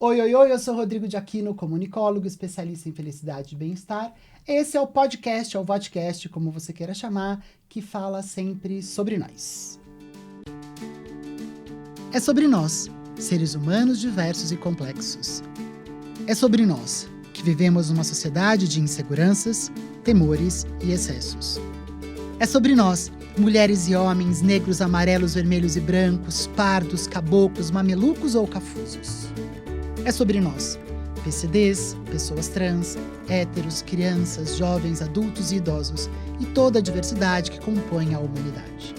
Oi, oi, oi, eu sou Rodrigo de Aquino, comunicólogo, especialista em felicidade e bem-estar. Esse é o podcast, ou vodcast, como você queira chamar, que fala sempre sobre nós. É sobre nós, seres humanos diversos e complexos. É sobre nós, que vivemos numa sociedade de inseguranças, temores e excessos. É sobre nós, mulheres e homens, negros, amarelos, vermelhos e brancos, pardos, caboclos, mamelucos ou cafusos. É sobre nós, PCDs, pessoas trans, héteros, crianças, jovens, adultos e idosos, e toda a diversidade que compõe a humanidade.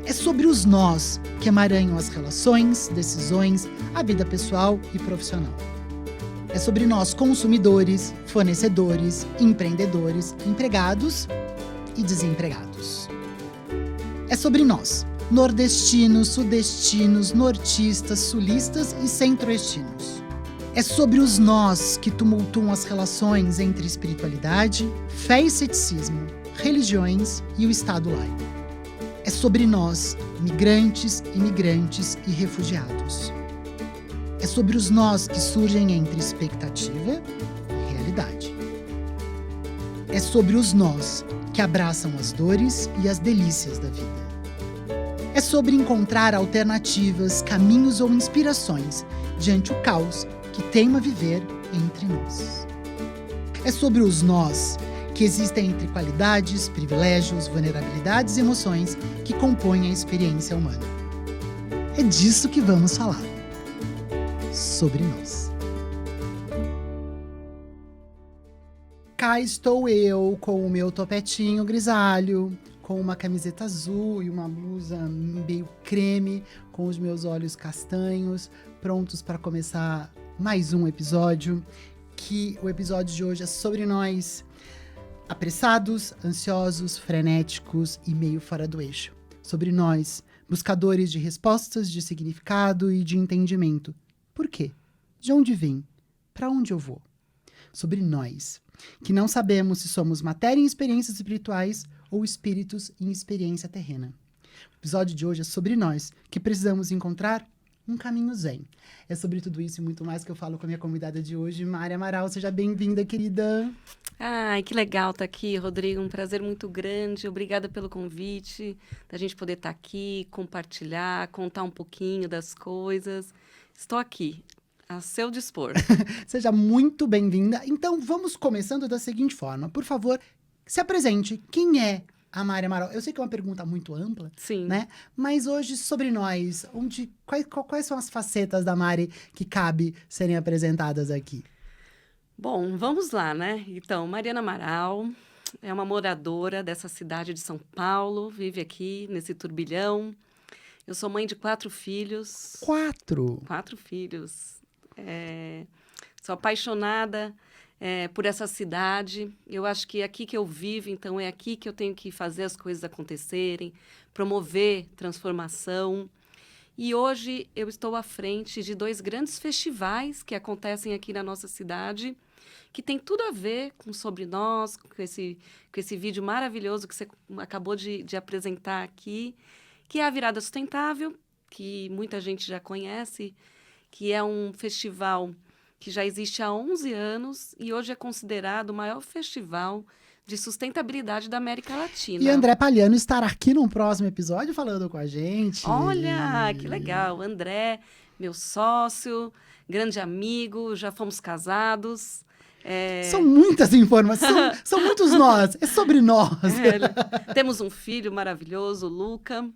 É sobre os nós que emaranham as relações, decisões, a vida pessoal e profissional. É sobre nós, consumidores, fornecedores, empreendedores, empregados e desempregados. É sobre nós, nordestinos, sudestinos, nortistas, sulistas e centro-oestinos. É sobre os nós que tumultuam as relações entre espiritualidade, fé e ceticismo, religiões e o Estado laico. É sobre nós, migrantes, imigrantes e refugiados. É sobre os nós que surgem entre expectativa e realidade. É sobre os nós que abraçam as dores e as delícias da vida. É sobre encontrar alternativas, caminhos ou inspirações diante o caos que teima viver entre nós. É sobre os nós que existem entre qualidades, privilégios, vulnerabilidades e emoções que compõem a experiência humana. É disso que vamos falar. Sobre nós. Cá estou eu com o meu topetinho grisalho, com uma camiseta azul e uma blusa meio creme, com os meus olhos castanhos, prontos para começar mais um episódio, que o episódio de hoje é sobre nós, apressados, ansiosos, frenéticos e meio fora do eixo. Sobre nós, buscadores de respostas, de significado e de entendimento. Por quê? De onde vim? Para onde eu vou? Sobre nós, que não sabemos se somos matéria em experiências espirituais ou espíritos em experiência terrena. O episódio de hoje é sobre nós, que precisamos encontrar um caminho zen. É sobre tudo isso e muito mais que eu falo com a minha convidada de hoje, Mari Amaral. Seja bem-vinda, querida. Ai, que legal estar aqui, Rodrigo. Um prazer muito grande. Obrigada pelo convite, da gente poder estar aqui, compartilhar, contar um pouquinho das coisas. Estou aqui, a seu dispor. Seja muito bem-vinda. Então, vamos começando da seguinte forma. Por favor, se apresente. Quem é a Mari Amaral? Eu sei que é uma pergunta muito ampla, Sim. né? Mas hoje, sobre nós, quais são as facetas da Mari que cabe serem apresentadas aqui? Bom, vamos lá, né? Então, Mariana Amaral é uma moradora dessa cidade de São Paulo, vive aqui nesse turbilhão. Eu sou mãe de 4 filhos. 4? 4 filhos. Sou apaixonada por essa cidade. Eu acho que é aqui que eu vivo, então é aqui que eu tenho que fazer as coisas acontecerem, promover transformação. E hoje eu estou à frente de 2 grandes festivais que acontecem aqui na nossa cidade, que tem tudo a ver com Sobre Nós, com esse vídeo maravilhoso que você acabou de apresentar aqui, que é a Virada Sustentável, que muita gente já conhece, que é um festival que já existe há 11 anos e hoje é considerado o maior festival de sustentabilidade da América Latina. E André Palhano estará aqui num próximo episódio falando com a gente. Olha, que legal. André, meu sócio, grande amigo, já fomos casados. São muitas informações, são muitos nós. É sobre nós. Temos um filho maravilhoso, Luca.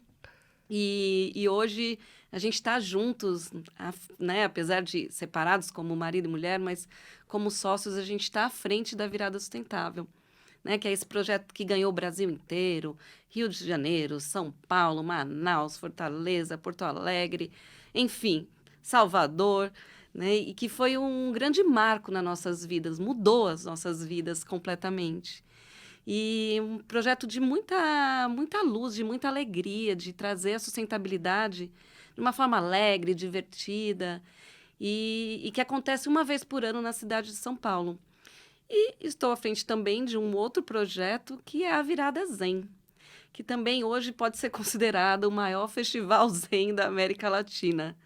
E hoje a gente está juntos, né? Apesar de separados como marido e mulher, mas como sócios a gente está à frente da Virada Sustentável, né? Que é esse projeto que ganhou o Brasil inteiro, Rio de Janeiro, São Paulo, Manaus, Fortaleza, Porto Alegre, enfim, Salvador, né? E que foi um grande marco nas nossas vidas, mudou as nossas vidas completamente. E um projeto de muita luz, de muita alegria, de trazer a sustentabilidade de uma forma alegre, divertida, e que acontece uma vez por ano na cidade de São Paulo. E estou à frente também de um outro projeto, que é a Virada Zen, que também hoje pode ser considerado o maior festival zen da América Latina.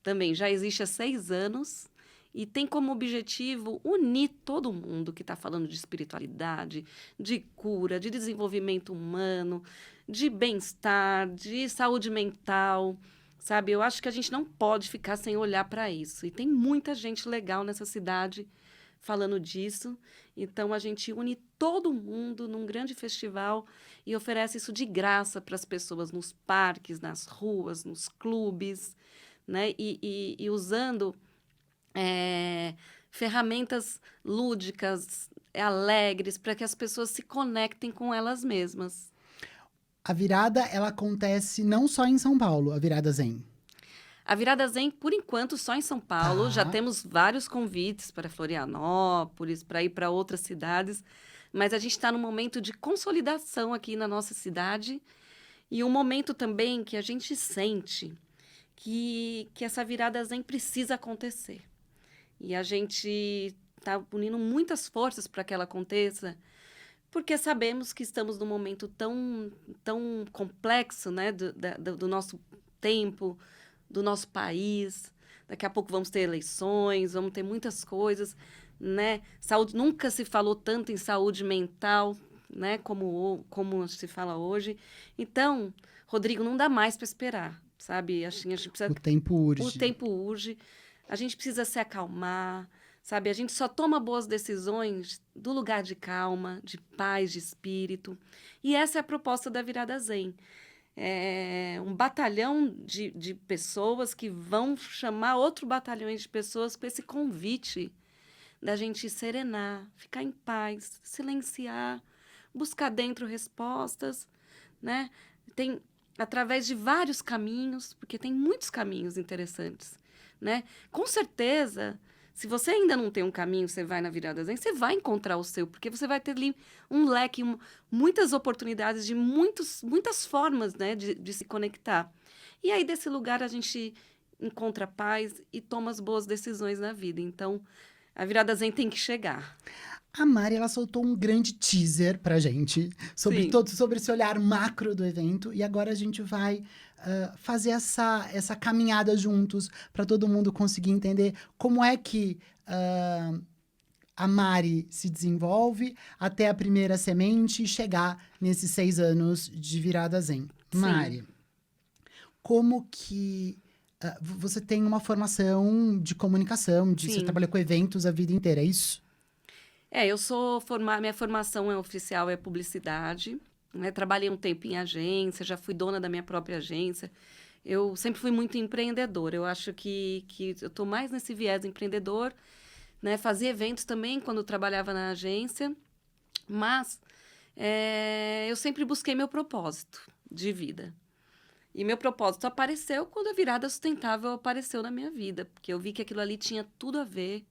Também já existe há 6 anos, e tem como objetivo unir todo mundo que está falando de espiritualidade, de cura, de desenvolvimento humano, de bem-estar, de saúde mental, sabe? Eu acho que a gente não pode ficar sem olhar para isso. E tem muita gente legal nessa cidade falando disso. Então, a gente une todo mundo num grande festival e oferece isso de graça para as pessoas nos parques, nas ruas, nos clubes, né? E usando ferramentas lúdicas, alegres, para que as pessoas se conectem com elas mesmas. A virada, ela acontece não só em São Paulo, a virada Zen. A Virada Zen, por enquanto, só em São Paulo. Tá. Já temos vários convites para Florianópolis, para ir para outras cidades. Mas a gente está num momento de consolidação aqui na nossa cidade. E um momento também que a gente sente que essa Virada Zen precisa acontecer. E a gente está unindo muitas forças para que ela aconteça, porque sabemos que estamos num momento tão complexo, né, do nosso tempo, do nosso país. Daqui a pouco vamos ter eleições, vamos ter muitas coisas, né? Saúde, nunca se falou tanto em saúde mental, né, como se fala hoje. Então, Rodrigo, não dá mais para esperar, sabe? A gente precisa... O tempo urge. O tempo urge. A gente precisa se acalmar, sabe? A gente só toma boas decisões do lugar de calma, de paz, de espírito. E essa é a proposta da Virada Zen. É um batalhão de pessoas que vão chamar outro batalhão de pessoas com esse convite da gente serenar, ficar em paz, silenciar, buscar dentro respostas, né? Tem, através de vários caminhos, porque tem muitos caminhos interessantes, né? Com certeza, se você ainda não tem um caminho, você vai na Virada Zen, você vai encontrar o seu, porque você vai ter ali um leque, muitas oportunidades de muitas formas, né, de se conectar. E aí, desse lugar, a gente encontra paz e toma as boas decisões na vida. Então, a Virada Zen tem que chegar. A Mari, ela soltou um grande teaser pra gente sobre esse olhar macro do evento. E agora a gente vai fazer essa caminhada juntos para todo mundo conseguir entender como é que a Mari se desenvolve até a primeira semente e chegar nesses 6 anos de Virada Zen. Sim. Mari, como que... você tem uma formação de comunicação, você Sim. trabalhou com eventos a vida inteira, é isso? Eu sou minha formação oficial é publicidade, né? Trabalhei um tempo em agência, já fui dona da minha própria agência. Eu sempre fui muito empreendedora. Eu acho que eu estou mais nesse viés empreendedor, né? Fazia eventos também quando eu trabalhava na agência, mas eu sempre busquei meu propósito de vida. E meu propósito apareceu quando a virada sustentável apareceu na minha vida, porque eu vi que aquilo ali tinha tudo a ver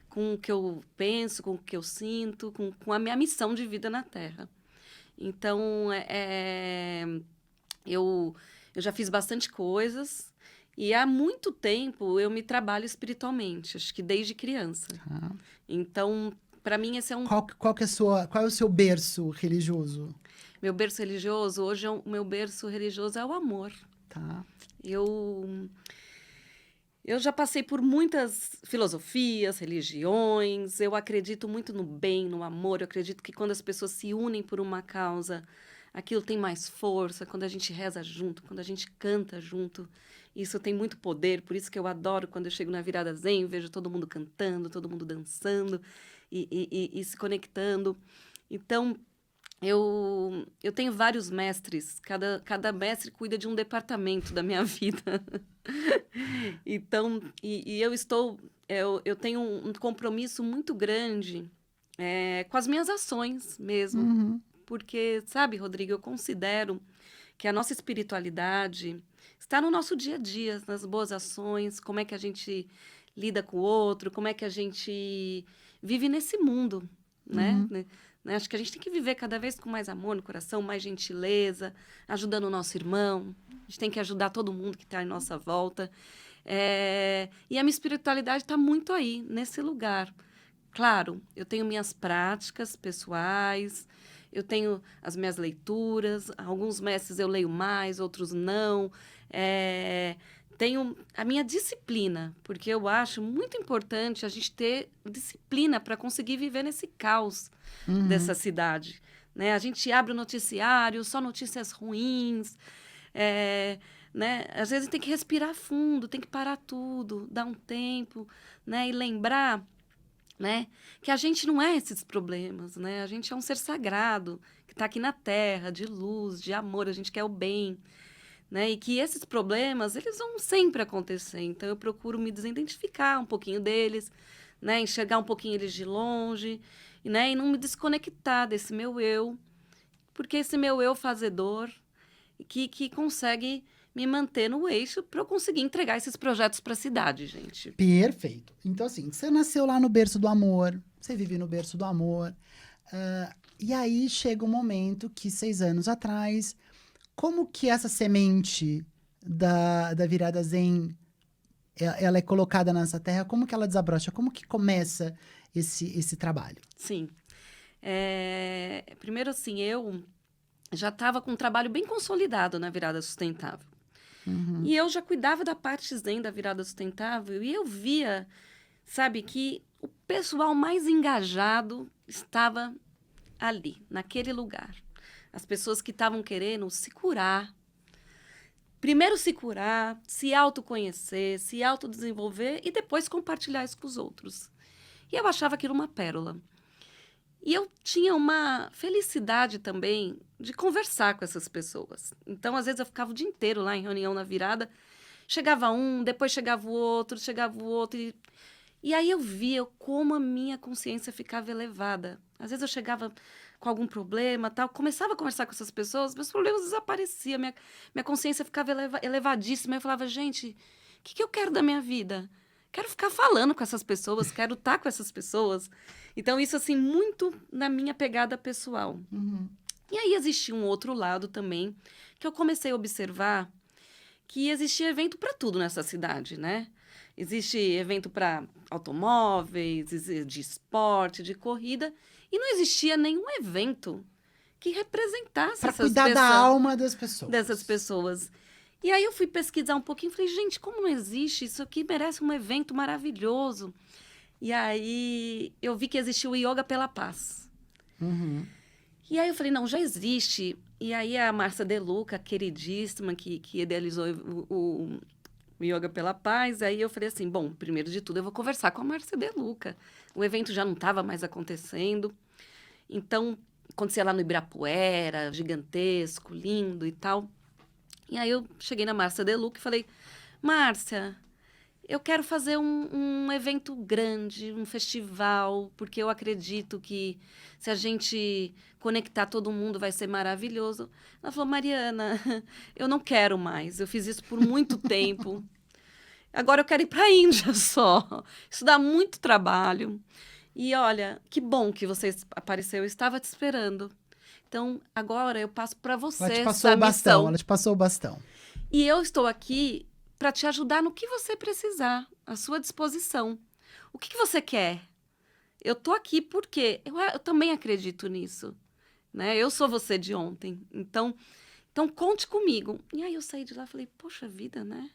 com o que eu penso, com o que eu sinto, com a minha missão de vida na Terra. Então, eu já fiz bastante coisas e há muito tempo eu me trabalho espiritualmente, acho que desde criança. Ah. Então, para mim, esse é um... Qual é o seu berço religioso? Meu berço religioso, hoje o meu berço religioso é o amor. Tá. Eu já passei por muitas filosofias, religiões, eu acredito muito no bem, no amor, eu acredito que quando as pessoas se unem por uma causa, aquilo tem mais força, quando a gente reza junto, quando a gente canta junto, isso tem muito poder, por isso que eu adoro quando eu chego na Virada Zen, vejo todo mundo cantando, todo mundo dançando e se conectando. Então, eu tenho vários mestres, cada mestre cuida de um departamento da minha vida. Então, eu tenho um compromisso muito grande com as minhas ações mesmo. Uhum. Porque, sabe, Rodrigo, eu considero que a nossa espiritualidade está no nosso dia a dia, nas boas ações, como é que a gente lida com o outro, como é que a gente vive nesse mundo, né? Uhum. Acho que a gente tem que viver cada vez com mais amor no coração, mais gentileza, ajudando o nosso irmão. A gente tem que ajudar todo mundo que está em nossa volta. E a minha espiritualidade está muito aí, nesse lugar. Claro, eu tenho minhas práticas pessoais, eu tenho as minhas leituras. Alguns mestres eu leio mais, outros não. tenho a minha disciplina, porque eu acho muito importante a gente ter disciplina para conseguir viver nesse caos dessa cidade, né? A gente abre o noticiário, só notícias ruins, né? Às vezes tem que respirar fundo, tem que parar tudo, dar um tempo, né? E lembrar, né, que a gente não é esses problemas, né? A gente é um ser sagrado que está aqui na Terra, de luz, de amor, a gente quer o bem, né? E que esses problemas, eles vão sempre acontecer. Então, eu procuro me desidentificar um pouquinho deles, né? Enxergar um pouquinho eles de longe, né? E não me desconectar desse meu eu, porque esse meu eu fazedor que consegue me manter no eixo para eu conseguir entregar esses projetos para a cidade, gente. Perfeito. Então, assim, você nasceu lá no berço do amor, você vive no berço do amor, e aí chega um momento que 6 anos atrás, como que essa semente da virada zen, ela é colocada nessa terra, como que ela desabrocha, como que começa esse trabalho? Sim. Primeiro, assim, eu já estava com um trabalho bem consolidado na virada sustentável. E eu já cuidava da parte zen da virada sustentável e eu via, sabe, que o pessoal mais engajado estava ali, naquele lugar. As pessoas que estavam querendo se curar. Primeiro se curar, se autoconhecer, se autodesenvolver e depois compartilhar isso com os outros. E eu achava aquilo uma pérola. E eu tinha uma felicidade também de conversar com essas pessoas. Então, às vezes, eu ficava o dia inteiro lá em reunião na virada. Chegava um, depois chegava o outro. E aí eu via como a minha consciência ficava elevada. Às vezes eu chegava com algum problema, tal, começava a conversar com essas pessoas, meus problemas desapareciam, minha consciência ficava elevadíssima. Eu falava, gente, o que eu quero da minha vida? Quero ficar falando com essas pessoas, quero estar com essas pessoas. Então, isso, assim, muito na minha pegada pessoal. E aí existia um outro lado também, que eu comecei a observar que existia evento para tudo nessa cidade, né? Existe evento para automóveis, de esporte, de corrida, e não existia nenhum evento que representasse Para essas cuidar da pessoas, alma das pessoas. dessas pessoas. E aí eu fui pesquisar um pouquinho e falei, gente, como não existe? Isso aqui merece um evento maravilhoso. E aí eu vi que existia o Yoga pela Paz. E aí eu falei, não, já existe. E aí a Márcia De Luca, queridíssima, que idealizou o Yoga pela Paz, aí eu falei assim, bom, primeiro de tudo eu vou conversar com a Márcia De Luca. O evento já não estava mais acontecendo. Então, acontecia lá no Ibirapuera, gigantesco, lindo e tal. E aí eu cheguei na Márcia De Luca e falei, Márcia, eu quero fazer um evento grande, um festival, porque eu acredito que se a gente conectar todo mundo vai ser maravilhoso. Ela falou, Mariana, eu não quero mais, eu fiz isso por muito tempo. Agora eu quero ir para a Índia só. Isso dá muito trabalho. E olha, que bom que você apareceu, eu estava te esperando. Então, agora eu passo para você Ela te passou essa o bastão, missão. ela te passou o bastão. E eu estou aqui para te ajudar no que você precisar, à sua disposição. O que você quer? Eu estou aqui porque eu também acredito nisso, né? Eu sou você de ontem, então conte comigo. E aí eu saí de lá e falei, poxa vida, né?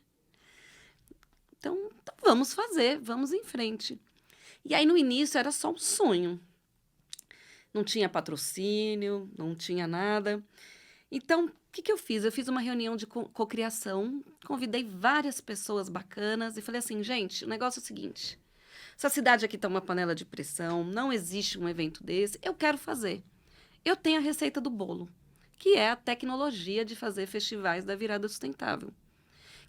Então vamos fazer, vamos em frente. E aí no início era só um sonho. Não tinha patrocínio, não tinha nada. Então, o que eu fiz? Eu fiz uma reunião de cocriação, convidei várias pessoas bacanas e falei assim, gente, o negócio é o seguinte, essa cidade aqui está uma panela de pressão, não existe um evento desse, eu quero fazer. Eu tenho a receita do bolo, que é a tecnologia de fazer festivais da virada sustentável,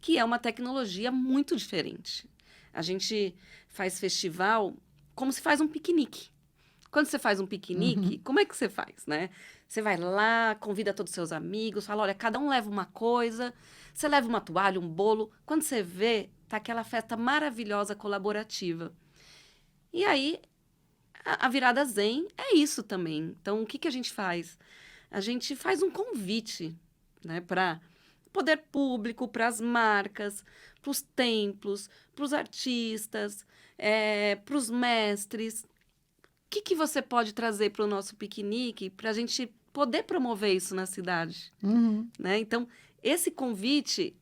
que é uma tecnologia muito diferente. A gente faz festival como se faz um piquenique. Quando você faz um piquenique, como é que você faz, né? Você vai lá, convida todos os seus amigos, fala, olha, cada um leva uma coisa, você leva uma toalha, um bolo. Quando você vê, tá aquela festa maravilhosa, colaborativa. E aí, a virada zen é isso também. Então, o que a gente faz? A gente faz um convite, né, para o poder público, para as marcas, para os templos, para os artistas, para os mestres. O que você pode trazer para o nosso piquenique para a gente poder promover isso na cidade? Né? Então, esse convite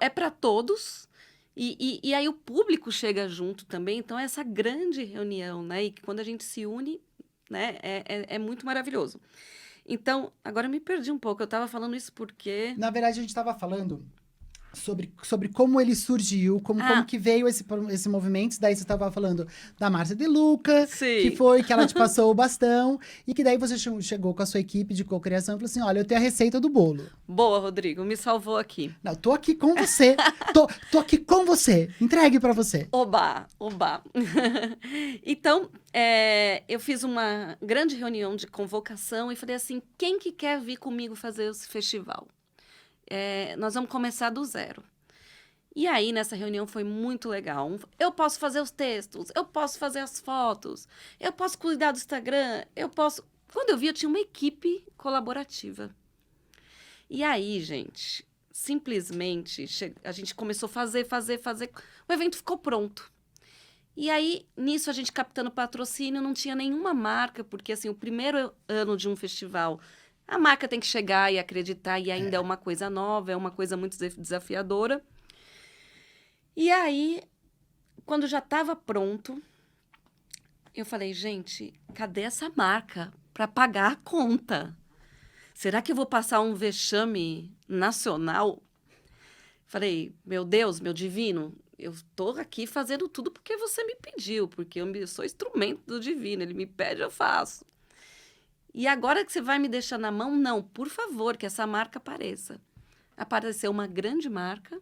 É para todos. E aí o público chega junto também. Então, essa grande reunião, né? E que quando a gente se une, né? É muito maravilhoso. Então, agora eu me perdi um pouco. Eu estava falando isso porque... Na verdade, a gente estava falando sobre como ele surgiu, como Ah, que veio esse movimento. Daí você estava falando da Márcia De Luca, sim. que ela te passou o bastão, e que daí você chegou com a sua equipe de cocriação e falou assim: olha, eu tenho a receita do bolo. Boa, Rodrigo. Me salvou aqui. Não, tô aqui com você. Tô aqui com você. Entregue para você. Oba, oba. Então, eu fiz uma grande reunião de convocação e falei assim, quem que quer vir comigo fazer esse festival? Nós vamos começar do zero. E aí, nessa reunião foi muito legal. Eu posso fazer os textos, eu posso fazer as fotos, eu posso cuidar do Instagram, eu posso... Quando eu vi, eu tinha uma equipe colaborativa. E aí, gente, simplesmente, a gente começou a fazer. O evento ficou pronto. E aí, nisso, a gente captando patrocínio, não tinha nenhuma marca, porque, assim, o primeiro ano de um festival, a marca tem que chegar e acreditar, e ainda é uma coisa nova, é uma coisa muito desafiadora. E aí, quando já estava pronto, eu falei, gente, cadê essa marca para pagar a conta? Será que eu vou passar um vexame nacional? Falei, meu Deus, meu divino, eu estou aqui fazendo tudo porque você me pediu, porque eu sou instrumento do divino, ele me pede, eu faço. E agora que você vai me deixar na mão, não, por favor, que essa marca apareça. Apareceu uma grande marca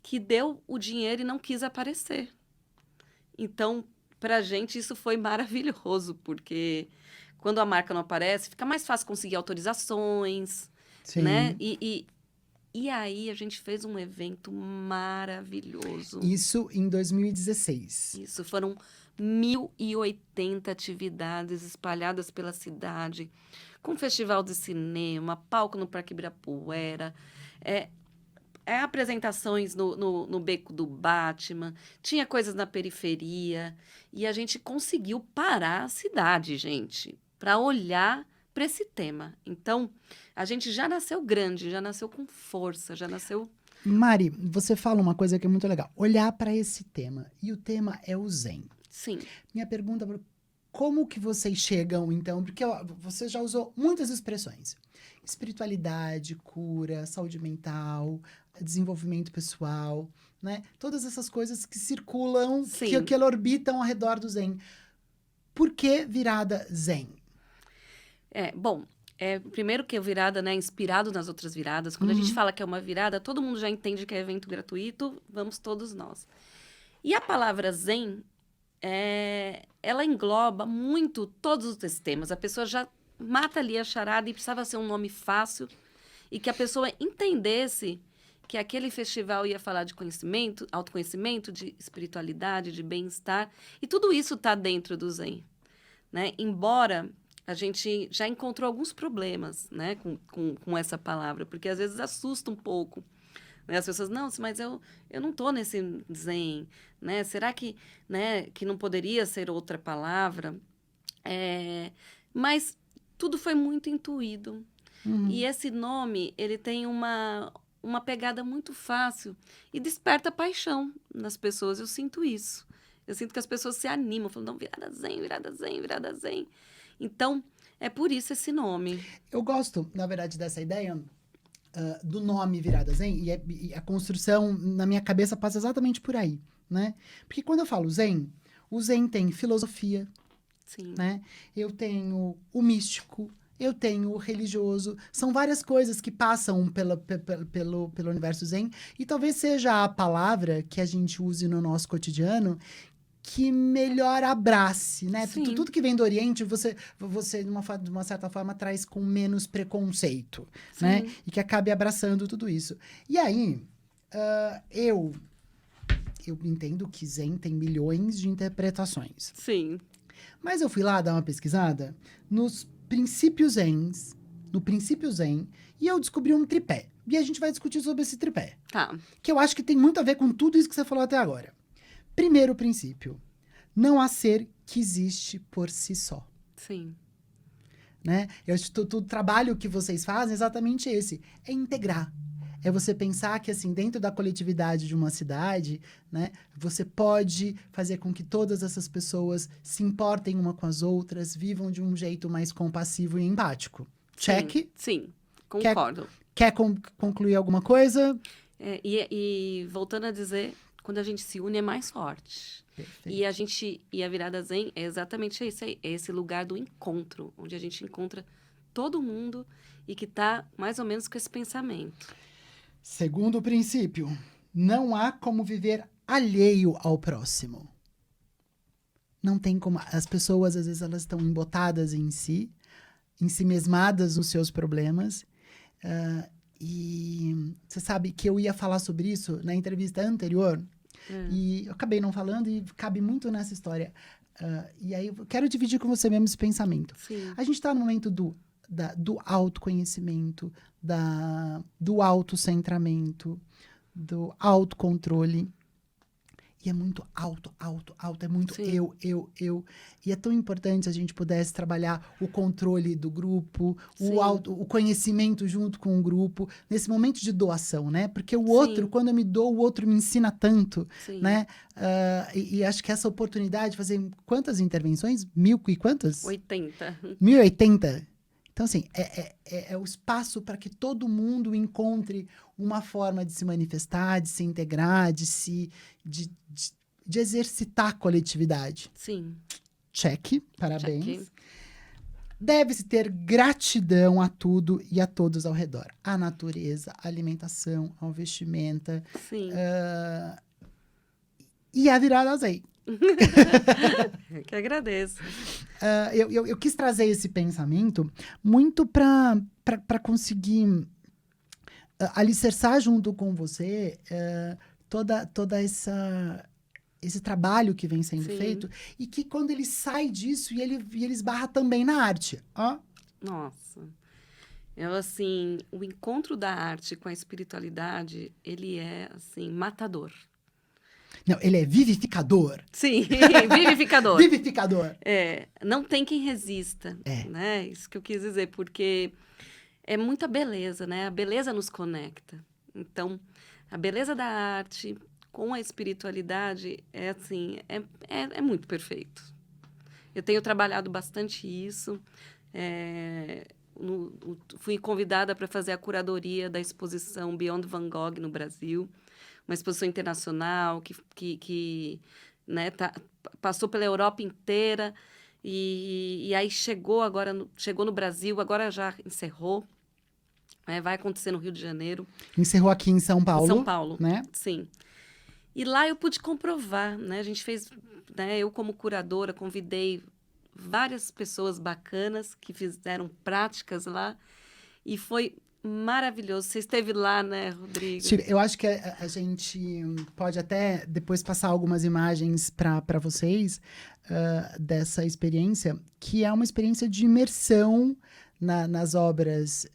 que deu o dinheiro e não quis aparecer. Então, para a gente, isso foi maravilhoso, porque quando a marca não aparece, fica mais fácil conseguir autorizações, Sim. né? E aí a gente fez um evento maravilhoso. Isso em 2016. Isso, foram 1.080 atividades espalhadas pela cidade, com festival de cinema, palco no Parque Ibirapuera, apresentações no Beco do Batman, tinha coisas na periferia, e a gente conseguiu parar a cidade, gente, para olhar para esse tema. Então, a gente já nasceu grande, já nasceu com força, já nasceu... Mari, você fala uma coisa que é muito legal. Olhar para esse tema. E o tema é o Zen. Sim. Minha pergunta é como que vocês chegam, então? Porque você já usou muitas expressões. Espiritualidade, cura, saúde mental, desenvolvimento pessoal, né? Todas essas coisas que circulam, que orbitam ao redor do Zen. Por que virada Zen? Bom, primeiro que a virada, né, inspirado nas outras viradas. Quando a gente fala que é uma virada, todo mundo já entende que é evento gratuito, vamos todos nós. E a palavra Zen, ela engloba muito todos esses temas. A pessoa já mata ali a charada e precisava ser um nome fácil e que a pessoa entendesse que aquele festival ia falar de conhecimento, autoconhecimento, de espiritualidade, de bem-estar. E tudo isso está dentro do Zen, né? Embora a gente já encontrou alguns problemas, né, com essa palavra, porque às vezes assusta um pouco. Né? As pessoas, não, mas eu não estou nesse Zen, né? Será que, né, que não poderia ser outra palavra? Mas tudo foi muito intuído. E esse nome, ele tem uma pegada muito fácil e desperta paixão nas pessoas. Eu sinto isso. Eu sinto que as pessoas se animam, falando, não, virada Zen, virada Zen, virada Zen. Então, é por isso esse nome. Eu gosto, na verdade, dessa ideia do nome virada Zen, e a construção, na minha cabeça, passa exatamente por aí, né? Porque quando eu falo Zen, o Zen tem filosofia, Sim. Né? Eu tenho o místico, eu tenho o religioso. São várias coisas que passam pelo universo Zen. E talvez seja a palavra que a gente use no nosso cotidiano que melhor abrace, né? Tudo que vem do Oriente, você de uma certa forma, traz com menos preconceito, Sim. né? E que acabe abraçando tudo isso. E aí, eu entendo que Zen tem milhões de interpretações. Sim. Mas eu fui lá dar uma pesquisada nos princípios Zens, no princípio Zen, e eu descobri um tripé. E a gente vai discutir sobre esse tripé. Tá. Que eu acho que tem muito a ver com tudo isso que você falou até agora. Primeiro princípio, não há ser que existe por si só. Sim. Né? Eu acho que o trabalho que vocês fazem é exatamente esse. É integrar. É você pensar que, assim, dentro da coletividade de uma cidade, né, você pode fazer com que todas essas pessoas se importem uma com as outras, vivam de um jeito mais compassivo e empático. Check. Sim, Quer, concordo. quer concluir alguma coisa? E voltando a dizer, quando a gente se une é mais forte. Perfeito. E a virada zen é exatamente isso aí, é esse lugar do encontro, onde a gente encontra todo mundo e que está mais ou menos com esse pensamento. Segundo princípio, não há como viver alheio ao próximo. Não tem como. As pessoas, às vezes, elas estão embotadas em si mesmadas nos seus problemas. E você sabe que eu ia falar sobre isso na entrevista anterior, e eu acabei não falando, e cabe muito nessa história. E aí eu quero dividir com você mesmo esse pensamento. Sim. A gente está no momento do autoconhecimento, do autocentramento, do autocontrole. E é muito alto, é muito Sim. eu. E é tão importante se a gente pudesse trabalhar o controle do grupo, o conhecimento junto com o grupo, nesse momento de doação, né? Porque o outro, quando eu me dou, o outro me ensina tanto, né? E acho que essa oportunidade de fazer quantas intervenções? 1000 e quantas? 80. 1080. Então, assim, é o espaço para que todo mundo encontre uma forma de se manifestar, de se integrar, de exercitar a coletividade. Sim. Check, parabéns. Check. Deve-se ter gratidão a tudo e a todos ao redor. À natureza, à alimentação, ao vestimenta. Sim. E a virada zen. Eu que agradeço. Eu quis trazer esse pensamento muito para conseguir alicerçar junto com você toda esse trabalho que vem sendo feito, e que quando ele sai disso e ele esbarra também na arte. Nossa. Assim, o encontro da arte com a espiritualidade, ele é, assim, matador. Não, ele é vivificador. Sim, vivificador. Vivificador. Não tem quem resista, né? Isso que eu quis dizer, porque é muita beleza, né? A beleza nos conecta. Então, a beleza da arte com a espiritualidade é, assim, é muito perfeito. Eu tenho trabalhado bastante isso. Fui convidada para fazer a curadoria da exposição Beyond Van Gogh no Brasil, uma exposição internacional que né, passou pela Europa inteira e aí chegou no Brasil, agora já encerrou, né, vai acontecer no Rio de Janeiro. Encerrou aqui em São Paulo. Em São Paulo, né? Sim. E lá eu pude comprovar, né? A gente fez, né, eu como curadora convidei várias pessoas bacanas que fizeram práticas lá e foi maravilhoso. Você esteve lá, né, Rodrigo? Eu acho que a gente pode até depois passar algumas imagens para vocês dessa experiência, que é uma experiência de imersão nas obras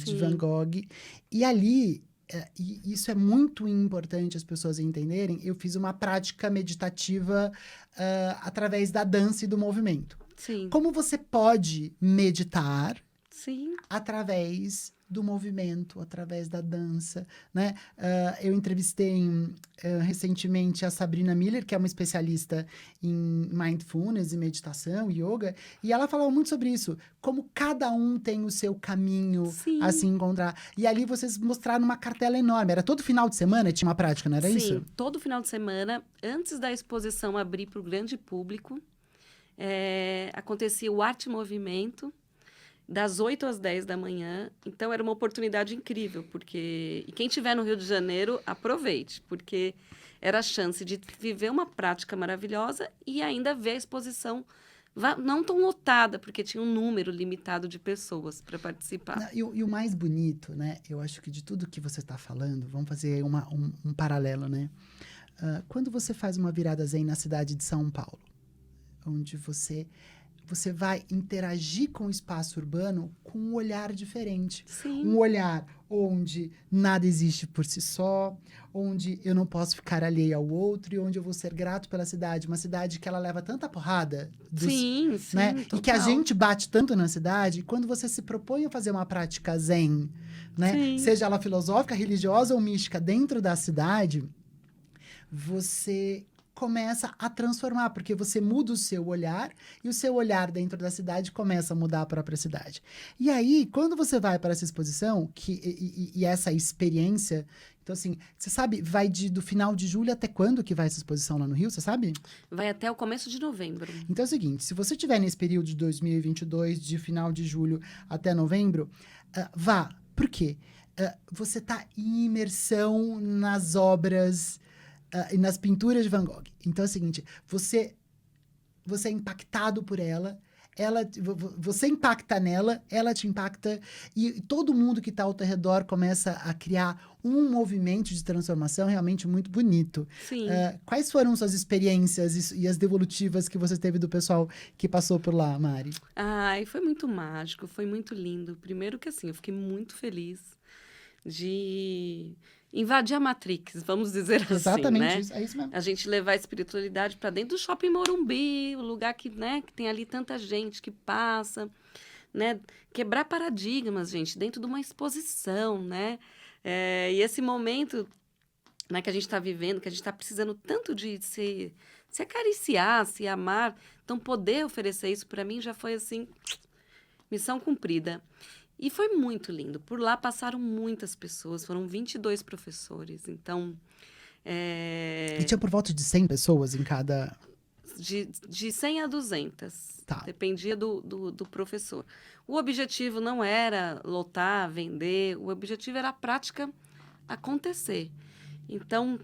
de Van Gogh. E ali, e isso é muito importante as pessoas entenderem, eu fiz uma prática meditativa através da dança e do movimento. Sim. Como você pode meditar através do movimento, através da dança, né? Eu entrevistei recentemente a Sabrina Miller, que é uma especialista em mindfulness e meditação, yoga, e ela falava muito sobre isso, como cada um tem o seu caminho a se encontrar. E ali vocês mostraram uma cartela enorme. Era todo final de semana tinha uma prática, não era isso? Sim, todo final de semana, antes da exposição abrir para o grande público, acontecia o Arte Movimento, das 8 às 10 da manhã. Então, era uma oportunidade incrível, porque... E quem estiver no Rio de Janeiro, aproveite, porque era a chance de viver uma prática maravilhosa e ainda ver a exposição não tão lotada, porque tinha um número limitado de pessoas para participar. E o mais bonito, né? Eu acho que de tudo que você está falando, vamos fazer um paralelo, né? Quando você faz uma virada zen na cidade de São Paulo, onde você vai interagir com o espaço urbano com um olhar diferente. Sim. Um olhar onde nada existe por si só, onde eu não posso ficar alheio ao outro e onde eu vou ser grato pela cidade. Uma cidade que ela leva tanta porrada. Né? E que a gente bate tanto na cidade. E quando você se propõe a fazer uma prática zen, né? Sim. Seja ela filosófica, religiosa ou mística, dentro da cidade, você começa a transformar, porque você muda o seu olhar e o seu olhar dentro da cidade começa a mudar a própria cidade. E aí, quando você vai para essa exposição e essa experiência, então assim, você sabe, vai do final de julho até quando que vai essa exposição lá no Rio, você sabe? Vai até o começo de novembro. Então é o seguinte, se você estiver nesse período de 2022, de final de julho até novembro, vá. Por quê? Você está em imersão nas obras e nas pinturas de Van Gogh. Então é o seguinte, você é impactado por você impacta nela, ela te impacta, e todo mundo que está ao teu redor começa a criar um movimento de transformação realmente muito bonito. Sim. Quais foram suas experiências e as devolutivas que você teve do pessoal que passou por lá, Mari? Ai, foi muito mágico, foi muito lindo. Primeiro que assim, eu fiquei muito feliz de invadir a Matrix, vamos dizer assim, Exatamente né? isso, é isso mesmo. A gente levar a espiritualidade para dentro do Shopping Morumbi, o lugar que, né, que tem ali tanta gente que passa, né? Quebrar paradigmas, gente, dentro de uma exposição, né? E esse momento, né, que a gente está vivendo, que a gente está precisando tanto de se acariciar, se amar, então poder oferecer isso para mim já foi assim, missão cumprida. E foi muito lindo. Por lá passaram muitas pessoas, foram 22 professores. Então, E tinha por volta de 100 pessoas em cada... de 100 a 200. Tá. Dependia do professor. O objetivo não era lotar, vender, o objetivo era a prática acontecer. Então,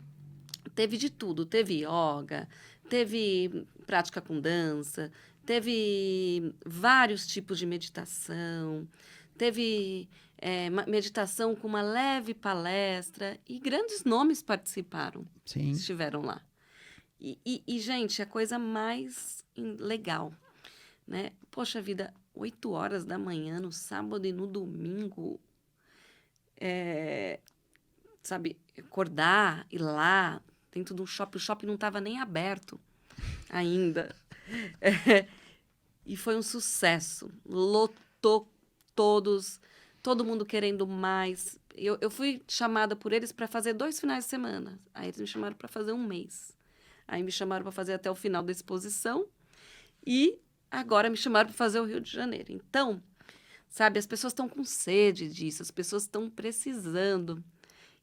teve de tudo. Teve yoga, teve prática com dança, teve vários tipos de meditação, teve meditação com uma leve palestra e grandes nomes participaram, Sim. estiveram lá. E, gente, a coisa mais legal, né? Poxa vida, 8 horas da manhã no sábado e no domingo, sabe, acordar, ir lá, dentro de um shopping, o shopping não estava nem aberto ainda. E foi um sucesso, lotou todo mundo querendo mais. Eu fui chamada por eles para fazer 2 finais de semana, aí eles me chamaram para fazer 1 mês. Aí me chamaram para fazer até o final da exposição e agora me chamaram para fazer o Rio de Janeiro. Então, sabe, as pessoas estão com sede disso, as pessoas estão precisando.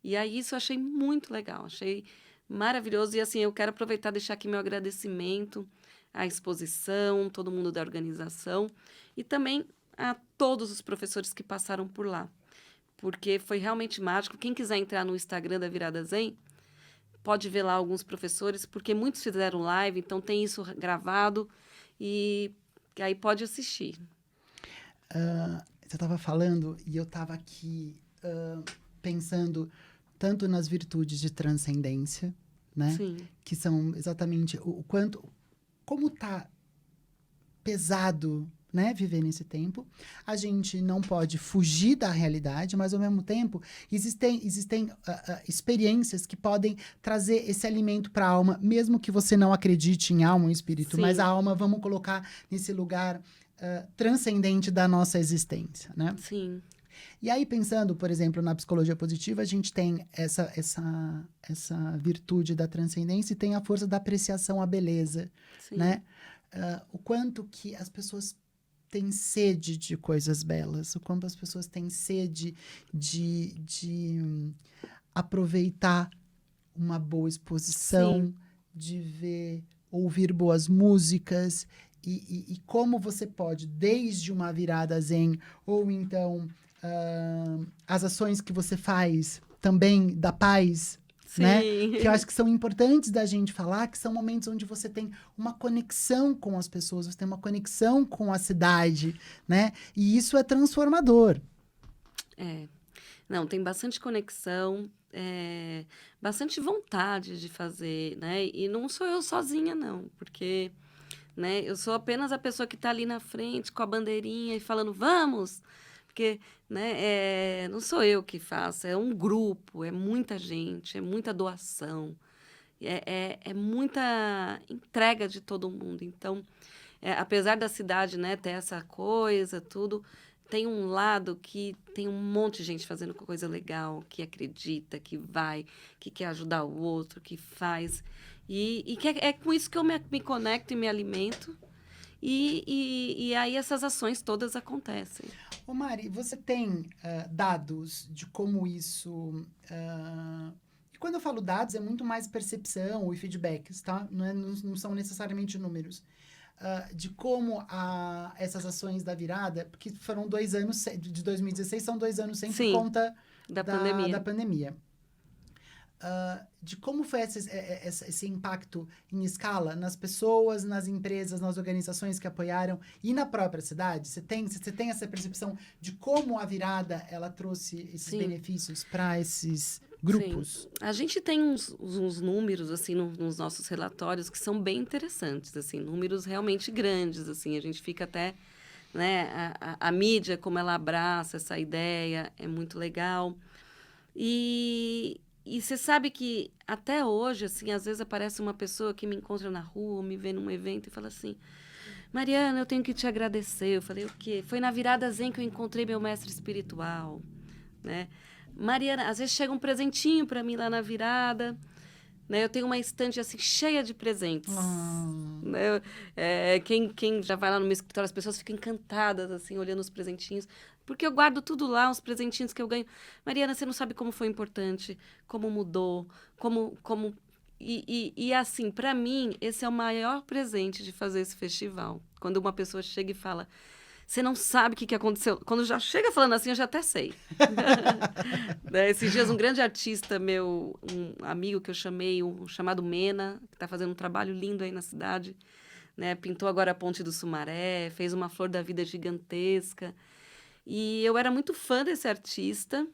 E aí isso eu achei muito legal, achei maravilhoso. E assim, eu quero aproveitar e deixar aqui meu agradecimento à exposição, todo mundo da organização e também a todos os professores que passaram por lá, porque foi realmente mágico. Quem quiser entrar no Instagram da Virada Zen, pode ver lá alguns professores, porque muitos fizeram live, então tem isso gravado e aí pode assistir. Você estava falando e eu estava aqui pensando tanto nas virtudes de transcendência, né? Sim. Que são exatamente o quanto... Como está pesado, né, viver nesse tempo. A gente não pode fugir da realidade, mas, ao mesmo tempo, existem experiências que podem trazer esse alimento para a alma, mesmo que você não acredite em alma ou espírito. Sim. Mas a alma, vamos colocar nesse lugar transcendente da nossa existência, né? Sim. E aí, pensando, por exemplo, na psicologia positiva, a gente tem essa virtude da transcendência e tem a força da apreciação à beleza, Sim. né? O quanto que as pessoas têm sede de coisas belas, o quanto as pessoas têm sede de aproveitar uma boa exposição, Sim. de ouvir boas músicas, e como você pode, desde uma virada zen, ou então as ações que você faz também da paz, Sim. né? Que eu acho que são importantes da gente falar, que são momentos onde você tem uma conexão com as pessoas, você tem uma conexão com a cidade, né? E isso é transformador. Não, tem bastante conexão, bastante vontade de fazer, né? E não sou eu sozinha, não, porque, né, eu sou apenas a pessoa que está ali na frente com a bandeirinha e falando, vamos! Porque, né, não sou eu que faço, é um grupo, é muita gente, é muita doação, é muita entrega de todo mundo. Então, apesar da cidade, né, ter essa coisa, tudo, tem um lado que tem um monte de gente fazendo coisa legal, que acredita, que vai, que quer ajudar o outro, que faz. E que é com isso que eu me conecto e me alimento. E aí essas ações todas acontecem. Ô Mari, você tem dados de como isso... E quando eu falo dados, é muito mais percepção e feedbacks, tá? Não são necessariamente números. De como essas ações da virada, porque foram 2 anos, de 2016, são 2 anos sem por Sim, conta da pandemia. da pandemia. De como foi esse impacto em escala nas pessoas, nas empresas, nas organizações que apoiaram e na própria cidade? Você tem essa percepção de como a virada ela trouxe esses benefícios para esses grupos? Sim. A gente tem uns números assim nos nossos relatórios que são bem interessantes, assim, números realmente grandes, assim, a gente fica até, né, a mídia como ela abraça essa ideia é muito legal. E você sabe que até hoje, assim, às vezes aparece uma pessoa que me encontra na rua, me vê num evento e fala assim: Mariana, eu tenho que te agradecer. Eu falei: o quê? Foi na virada zen que eu encontrei meu mestre espiritual, né? Mariana, às vezes chega um presentinho para mim lá na virada, né? Eu tenho uma estante assim cheia de presentes. Né? Quem já vai lá no meu escritório, as pessoas ficam encantadas assim, olhando os presentinhos, porque eu guardo tudo lá, os presentinhos que eu ganho. Mariana, você não sabe como foi importante, como mudou, como e assim, para mim, esse é o maior presente de fazer esse festival. Quando uma pessoa chega e fala: você não sabe o que aconteceu. Quando já chega falando assim, eu já até sei. Né, esses dias, um grande artista meu, um amigo que eu chamei, chamado Mena, que está fazendo um trabalho lindo aí na cidade, né? Pintou agora a Ponte do Sumaré, fez uma flor da vida gigantesca. E eu era muito fã desse artista.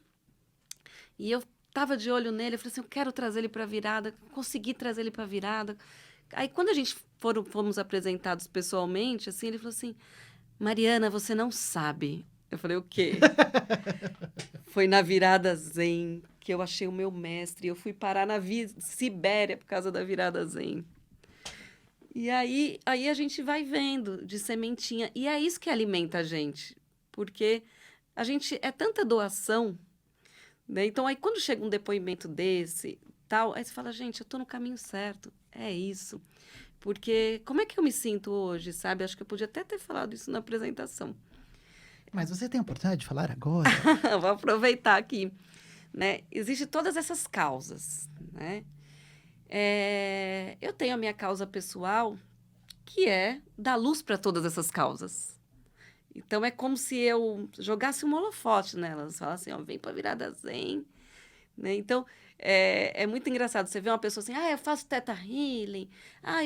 E eu estava de olho nele, eu falei assim, eu quero trazer ele para a virada, consegui trazer ele para a virada. Aí, quando a gente fomos apresentados pessoalmente, assim, ele falou assim: Mariana, você não sabe. Eu falei: o quê? Foi na virada zen que eu achei o meu mestre. Eu fui parar na Sibéria por causa da virada zen. E aí a gente vai vendo de sementinha. E é isso que alimenta a gente. Porque a gente é tanta doação, né? Então, aí quando chega um depoimento desse, tal, aí você fala: gente, eu estou no caminho certo. É isso. Porque como é que eu me sinto hoje, sabe? Acho que eu podia até ter falado isso na apresentação. Mas você tem a oportunidade de falar agora? Vou aproveitar aqui, né? Existem todas essas causas, né? Eu tenho a minha causa pessoal, que é dar luz para todas essas causas. Então, é como se eu jogasse um holofote nelas. Falasse assim, ó, vem para virada zen. Né? Então, é muito engraçado. Você vê uma pessoa assim, eu faço Theta Healing,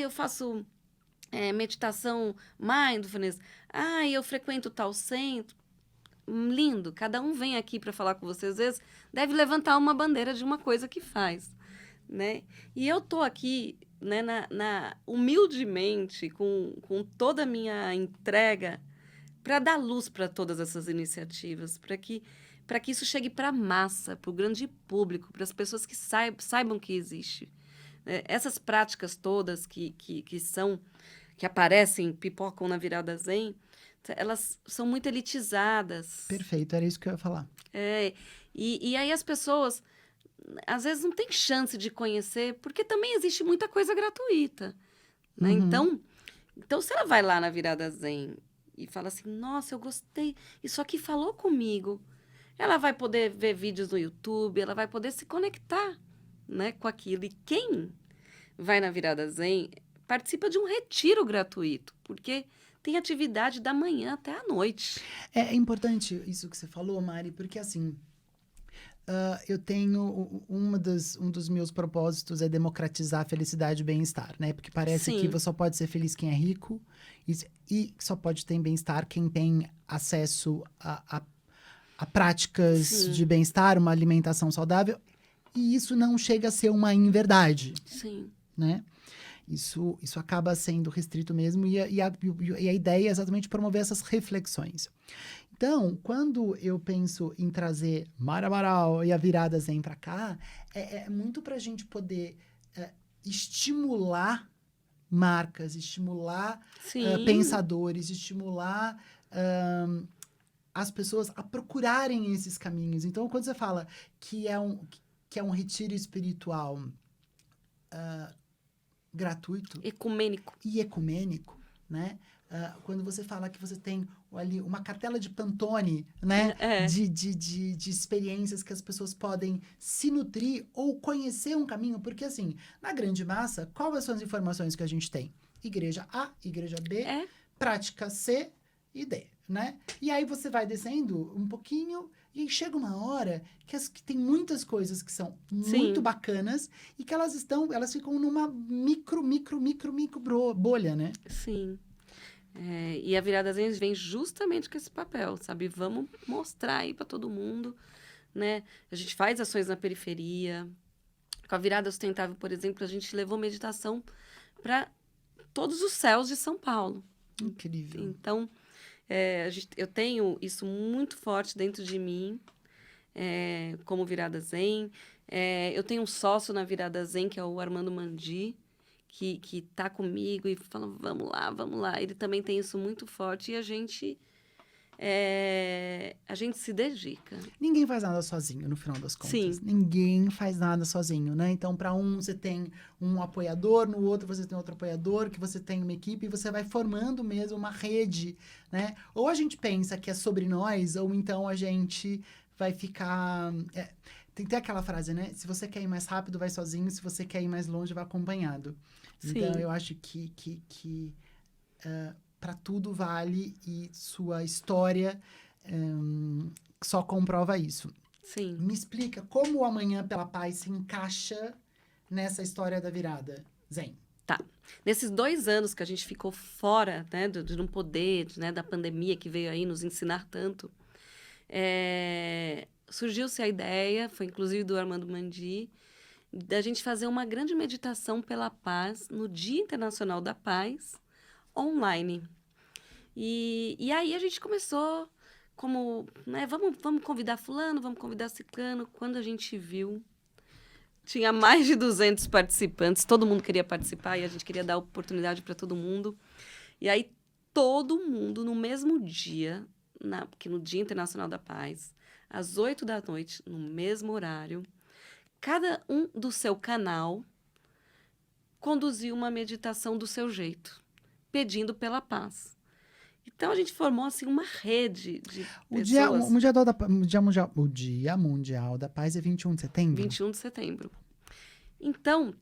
eu faço meditação mindfulness, eu frequento tal centro. Lindo, cada um vem aqui para falar com você, às vezes deve levantar uma bandeira de uma coisa que faz, né? E eu tô aqui, né, humildemente, com toda a minha entrega, para dar luz para todas essas iniciativas, para que isso chegue para a massa, para o grande público, para as pessoas que saibam que existe. Essas práticas todas que aparecem, pipocam na virada zen, elas são muito elitizadas. Perfeito, era isso que eu ia falar. E aí as pessoas, às vezes, não têm chance de conhecer, porque também existe muita coisa gratuita. Né? Uhum. Então, se ela vai lá na virada zen e fala assim, nossa, eu gostei, isso aqui falou comigo, ela vai poder ver vídeos no YouTube, ela vai poder se conectar, né, com aquilo. E quem vai na virada zen participa de um retiro gratuito, porque tem atividade da manhã até a noite. É importante isso que você falou, Mari, porque assim, eu tenho um dos meus propósitos é democratizar a felicidade e bem-estar, né? Porque parece que só pode ser feliz quem é rico e só pode ter bem-estar quem tem acesso a práticas de bem-estar, uma alimentação saudável, e isso não chega a ser uma inverdade. Sim. Né? Isso acaba sendo restrito mesmo, e a ideia é exatamente promover essas reflexões. Então, quando eu penso em trazer Mari Amaral e a virada zen para cá, é muito para a gente poder estimular marcas, estimular pensadores, estimular as pessoas a procurarem esses caminhos. Então, quando você fala que é um retiro espiritual gratuito Ecumênico. e ecumênico, né? Quando você fala que você tem ali uma cartela de Pantone, né? De experiências que as pessoas podem se nutrir ou conhecer um caminho. Porque, assim, na grande massa, quais são as informações que a gente tem? Igreja A, igreja B, prática C e D, né? E aí você vai descendo um pouquinho e chega uma hora que tem muitas coisas que são muito bacanas e que elas ficam numa micro bolha, né? Sim. E a Virada Zen vem justamente com esse papel, sabe? Vamos mostrar aí para todo mundo, né? A gente faz ações na periferia. Com a Virada Sustentável, por exemplo, a gente levou meditação para todos os céus de São Paulo. Incrível. Então, eu tenho isso muito forte dentro de mim, como Virada Zen. Eu tenho um sócio na Virada Zen, que é o Armando Mandi, que tá comigo e fala, vamos lá. Ele também tem isso muito forte e a gente se dedica. Ninguém faz nada sozinho, no final das contas. Sim. Ninguém faz nada sozinho, né? Então, para um, você tem um apoiador, no outro você tem outro apoiador, que você tem uma equipe, e você vai formando mesmo uma rede, né? Ou a gente pensa que é sobre nós, ou então a gente vai ficar... tem que ter aquela frase, né? Se você quer ir mais rápido, vai sozinho. Se você quer ir mais longe, vai acompanhado. Sim. Então, eu acho que para tudo vale e sua história só comprova isso. Sim. Me explica como o Amanhã pela Paz se encaixa nessa história da virada Zen. Tá. Nesses 2 anos que a gente ficou fora, né, de não poder, né, da pandemia que veio aí nos ensinar tanto, surgiu-se a ideia, foi inclusive do Armando Mandi, da gente fazer uma grande meditação pela paz no Dia Internacional da Paz, online. E aí a gente começou como, né, vamos convidar fulano, vamos convidar ciclano. Quando a gente viu, tinha mais de 200 participantes, todo mundo queria participar e a gente queria dar oportunidade para todo mundo. E aí todo mundo, no mesmo dia, porque no Dia Internacional da Paz, às 20h, no mesmo horário, cada um do seu canal conduziu uma meditação do seu jeito, pedindo pela paz. Então, a gente formou, assim, uma rede de pessoas. O Dia Mundial da Paz é 21 de setembro? 21 de setembro. Então,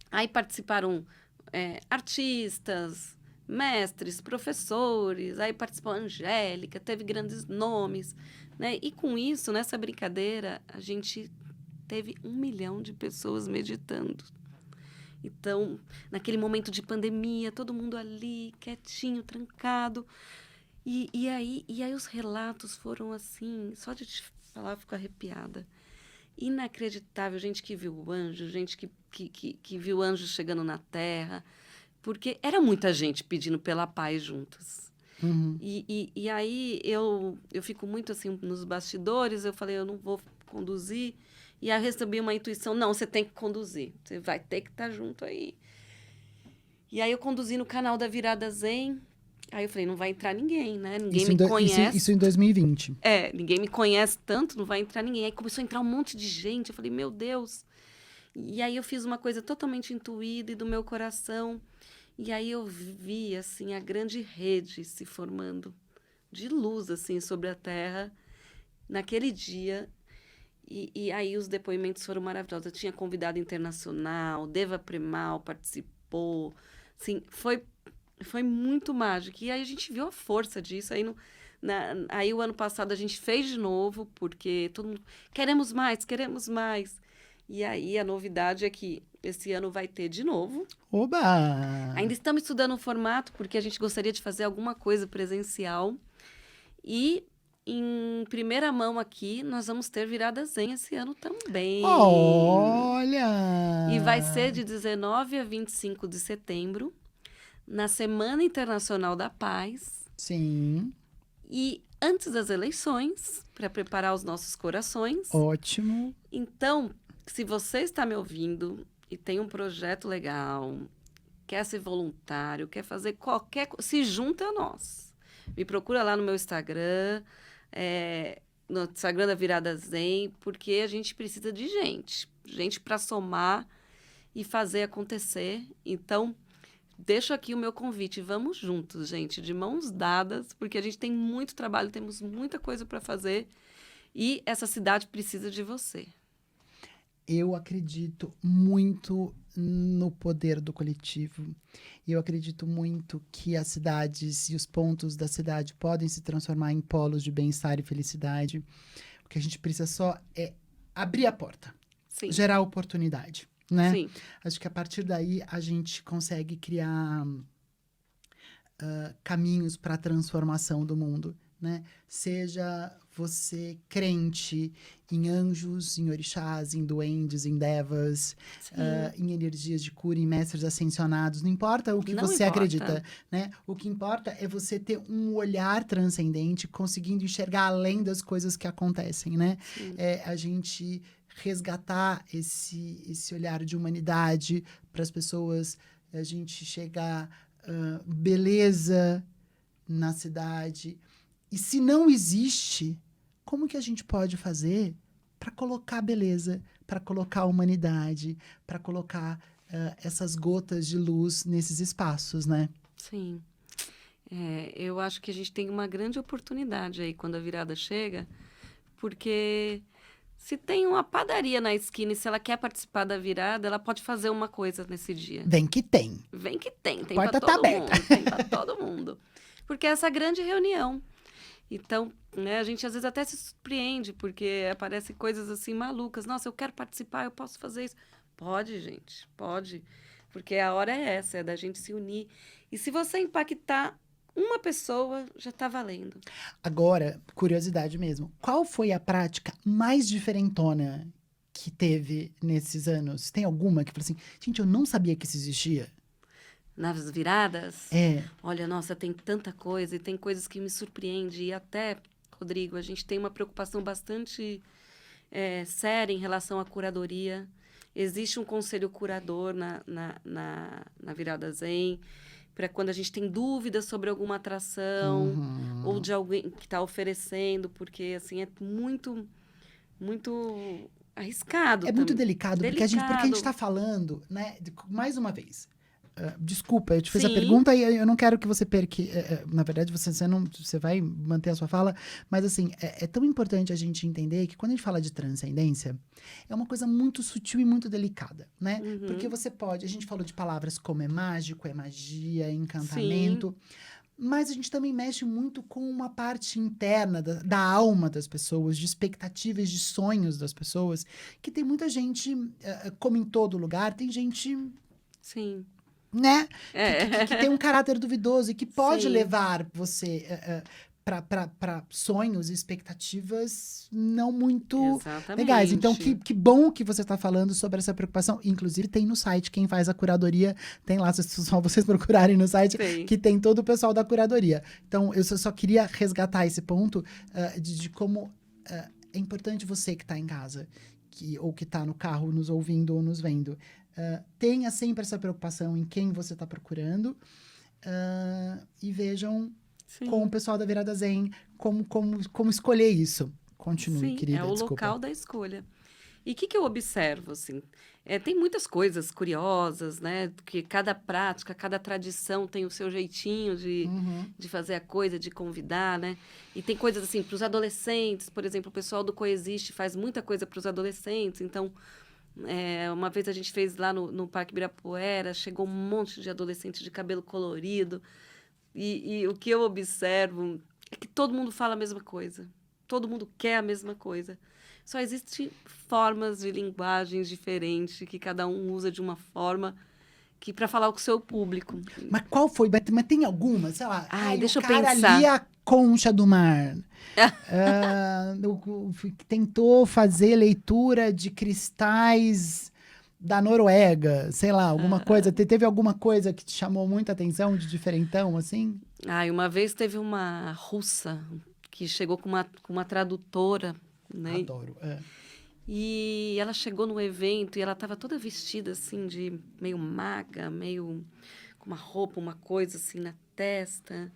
aí participaram artistas, mestres, professores, aí participou a Angélica, teve grandes nomes, né? E com isso, nessa brincadeira, a gente teve 1 milhão de pessoas meditando. Então, naquele momento de pandemia, todo mundo ali, quietinho, trancado. E aí os relatos foram assim, só de te falar, eu fico arrepiada. Inacreditável, gente que viu anjo, gente que viu anjos chegando na Terra, porque era muita gente pedindo pela paz juntas. Uhum. E aí eu fico muito assim nos bastidores, eu falei, eu não vou conduzir. E aí eu recebi uma intuição, não, você tem que conduzir, você vai ter que estar junto aí. E aí eu conduzi no canal da Virada Zen, aí eu falei, não vai entrar ninguém, né? Ninguém me conhece. Isso em 2020. Ninguém me conhece tanto, não vai entrar ninguém. Aí começou a entrar um monte de gente, eu falei, meu Deus. E aí eu fiz uma coisa totalmente intuída e do meu coração. E aí eu vi, assim, a grande rede se formando de luz, assim, sobre a Terra naquele dia. E aí os depoimentos foram maravilhosos. Eu tinha convidado internacional, Deva Premal participou. Assim, foi muito mágico. E aí a gente viu a força disso. Aí o ano passado a gente fez de novo, porque todo mundo... Queremos mais. E aí a novidade é que esse ano vai ter de novo. Oba! Ainda estamos estudando o formato, porque a gente gostaria de fazer alguma coisa presencial. E... em primeira mão aqui, nós vamos ter Virada Zen esse ano também. Olha! E vai ser de 19 a 25 de setembro, na Semana Internacional da Paz. Sim. E antes das eleições, para preparar os nossos corações. Ótimo. Então, se você está me ouvindo e tem um projeto legal, quer ser voluntário, quer fazer qualquer coisa, se junta a nós. Me procura lá no meu Instagram, no Instagram da Virada Zen, porque a gente precisa de gente para somar e fazer acontecer. Então, deixo aqui o meu convite. Vamos juntos, gente, de mãos dadas, porque a gente tem muito trabalho, temos muita coisa para fazer e essa cidade precisa de você. Eu acredito muito no poder do coletivo. Eu acredito muito que as cidades e os pontos da cidade podem se transformar em polos de bem-estar e felicidade. O que a gente precisa só é abrir a porta, Sim, gerar oportunidade, né? sim, Acho que a partir daí a gente consegue criar caminhos para a transformação do mundo, né? Seja você crente em anjos, em orixás, em duendes, em devas, sim. em energias de cura, em mestres ascensionados, não importa o que Não você importa. acredita, né? O que importa é você ter um olhar transcendente, conseguindo enxergar além das coisas que acontecem, né? Sim. É a gente resgatar esse olhar de humanidade para as pessoas, a gente chegar beleza na cidade. E se não existe, como que a gente pode fazer para colocar beleza, para colocar humanidade, para colocar essas gotas de luz nesses espaços, né? Sim. Eu acho que a gente tem uma grande oportunidade aí quando a virada chega, porque se tem uma padaria na esquina e se ela quer participar da virada, ela pode fazer uma coisa nesse dia. Vem que tem. Vem que tem Porta para tá todo aberta. mundo, tem para todo mundo. Porque é essa grande reunião. Então, né, a gente às vezes até se surpreende, porque aparecem coisas assim malucas. Nossa, eu quero participar, eu posso fazer isso. Pode, gente, pode. Porque a hora é essa, é da gente se unir. E se você impactar uma pessoa, já está valendo. Agora, curiosidade mesmo, qual foi a prática mais diferentona que teve nesses anos? Tem alguma que falou assim, gente, eu não sabia que isso existia? Nas viradas, É, olha, nossa, tem tanta coisa e tem coisas que me surpreendem. E até, Rodrigo, a gente tem uma preocupação bastante séria em relação à curadoria. Existe um conselho curador na Virada Zen, para quando a gente tem dúvidas sobre alguma atração ou de alguém que está oferecendo, porque assim é muito, muito arriscado é muito também. delicado, porque a gente está falando, né, mais uma vez. Desculpa, eu te fiz a Sim, pergunta e eu não quero que você perca. Na verdade, você vai manter a sua fala, mas assim, é tão importante a gente entender que quando a gente fala de transcendência, é uma coisa muito sutil e muito delicada, né? Porque você pode, a gente falou de palavras como é mágico, é magia, é sim, encantamento, mas a gente também mexe muito com uma parte interna da alma das pessoas, de expectativas, de sonhos das pessoas, que tem muita gente, como em todo lugar, tem gente, sim. né, É. que tem um caráter duvidoso e que pode Sim. levar você para sonhos e expectativas não muito legais. Então, Exatamente. que bom que você está falando sobre essa preocupação. Inclusive, tem no site, quem faz a curadoria, tem lá, só vocês procurarem no site, Tem. que tem todo o pessoal da curadoria. Então, eu só queria resgatar esse ponto de como é importante você que está em casa, ou que está no carro nos ouvindo ou nos vendo, tenha sempre essa preocupação em quem você está procurando e vejam Sim. com o pessoal da Virada Zen como escolher isso. Continue, Sim, querida, é o desculpa. local da escolha. E o que eu observo, assim? Tem muitas coisas curiosas, né? Que cada prática, cada tradição tem o seu jeitinho de fazer a coisa, de convidar, né? E tem coisas, assim, para os adolescentes, por exemplo, o pessoal do Coexiste faz muita coisa para os adolescentes. Então, uma vez a gente fez lá no Parque Ibirapuera, chegou um monte de adolescente de cabelo colorido. E o que eu observo é que todo mundo fala a mesma coisa. Todo mundo quer a mesma coisa. Só existem formas de linguagens diferentes, que cada um usa de uma forma que para falar com o seu público. Mas qual foi? Mas tem alguma? Sei lá, Ai, o deixa eu cara pensar. ali é a concha do mar. Tentou fazer leitura de cristais da Noruega, sei lá, alguma coisa. Teve alguma coisa que te chamou muita atenção de diferentão, assim? Ai, uma vez teve uma russa que chegou com uma tradutora, né? Adoro. E ela chegou no evento e ela estava toda vestida assim, de meio maga, meio com uma roupa, uma coisa assim na testa.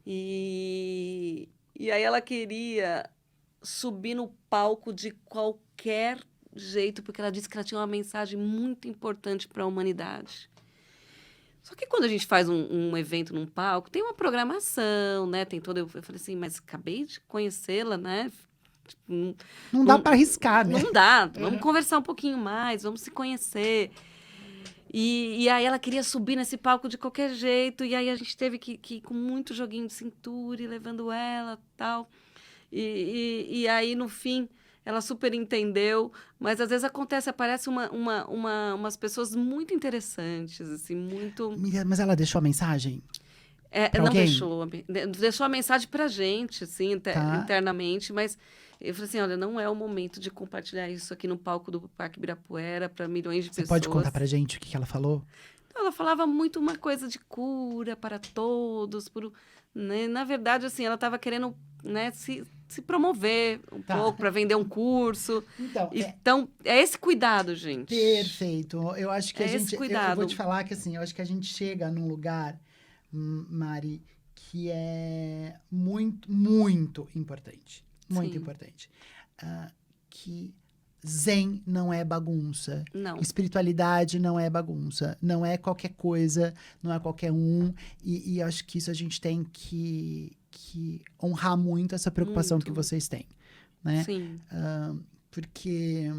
E E aí ela queria subir no palco de qualquer jeito, porque ela disse que ela tinha uma mensagem muito importante para a humanidade. Só que quando a gente faz um evento num palco, tem uma programação, né? Tem todo. Eu falei assim, mas acabei de conhecê-la, né? Tipo, Não dá para arriscar, né? não dá. Vamos conversar um pouquinho mais, vamos se conhecer. E aí ela queria subir nesse palco de qualquer jeito, e aí a gente teve que ir com muito joguinho de cintura e levando ela tal. E aí, no fim, ela super entendeu, mas às vezes aparece umas pessoas muito interessantes, assim, muito. Mas ela deixou a mensagem para Não alguém? deixou a mensagem pra gente, assim, Tá. internamente, mas eu falei assim, olha, não é o momento de compartilhar isso aqui no palco do Parque Ibirapuera para milhões de Você pessoas. pode contar pra gente o que ela falou? Ela falava muito uma coisa de cura para todos, né? Na verdade, assim, ela estava querendo, né, se promover um pouco para vender um curso. Então, é esse cuidado, gente. Perfeito. Eu acho que a gente... esse cuidado. Eu vou te falar que, assim, eu acho que a gente chega num lugar, Mari, que é muito, muito importante. Muito Sim. importante. Que zen não é bagunça. Não. Espiritualidade não é bagunça. Não é qualquer coisa, não é qualquer um. E eu acho que isso a gente tem que honrar muito essa preocupação que vocês têm, né? Sim. Porque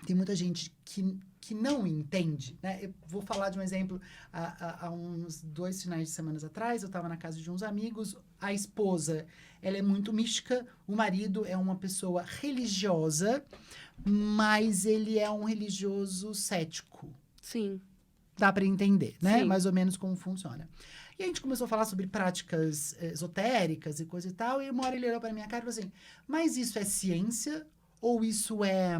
tem muita gente que não entende, né? Eu vou falar de um exemplo. Há uns 2 finais de semana atrás, eu estava na casa de uns amigos. A esposa, ela é muito mística. O marido é uma pessoa religiosa, mas ele é um religioso cético. Sim. Dá para entender, né? Sim. Mais ou menos como funciona. E a gente começou a falar sobre práticas esotéricas e coisa e tal. E uma hora ele olhou para minha cara e falou assim, mas isso é ciência ou isso é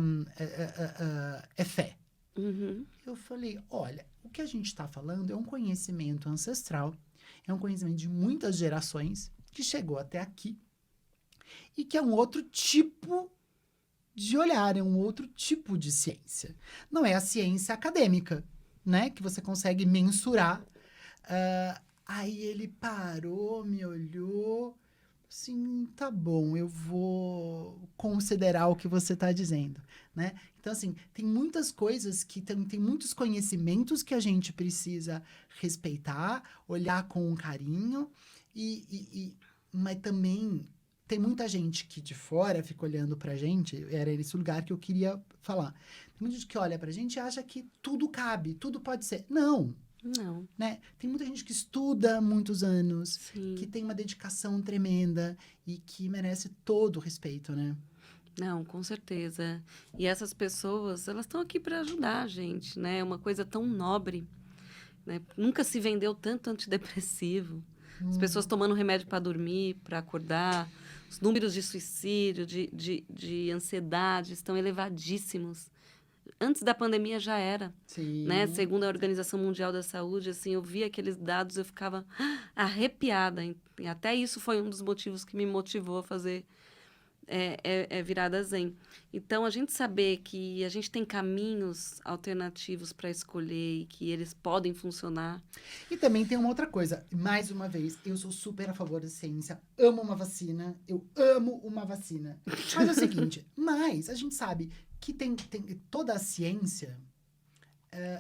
fé? Uhum. Eu falei, olha, o que a gente está falando é um conhecimento ancestral, é um conhecimento de muitas gerações que chegou até aqui e que é um outro tipo de olhar, é um outro tipo de ciência. Não é a ciência acadêmica, né? Que você consegue mensurar. Aí ele parou, me olhou, assim, tá bom, eu vou considerar o que você está dizendo, né? Então, assim, tem muitas coisas que tem muitos conhecimentos que a gente precisa respeitar, olhar com carinho, mas também tem muita gente que de fora fica olhando pra gente, era esse lugar que eu queria falar. Tem muita gente que olha pra gente e acha que tudo cabe, tudo pode ser. Não. Não. Né? Tem muita gente que estuda há muitos anos, Sim. que tem uma dedicação tremenda e que merece todo o respeito, né? Não, com certeza. E essas pessoas, elas estão aqui para ajudar a gente, né? É uma coisa tão nobre, né? Nunca se vendeu tanto antidepressivo. As pessoas tomando remédio para dormir, para acordar. Os números de suicídio, de ansiedade estão elevadíssimos. Antes da pandemia já era, Sim. né? Segundo a Organização Mundial da Saúde, assim, eu via aqueles dados, eu ficava arrepiada. E até isso foi um dos motivos que me motivou a fazer virada zen. Então, a gente saber que a gente tem caminhos alternativos para escolher e que eles podem funcionar. E também tem uma outra coisa. Mais uma vez, eu sou super a favor da ciência. Amo uma vacina. Eu amo uma vacina. Mas é o seguinte, mas a gente sabe que tem toda a ciência,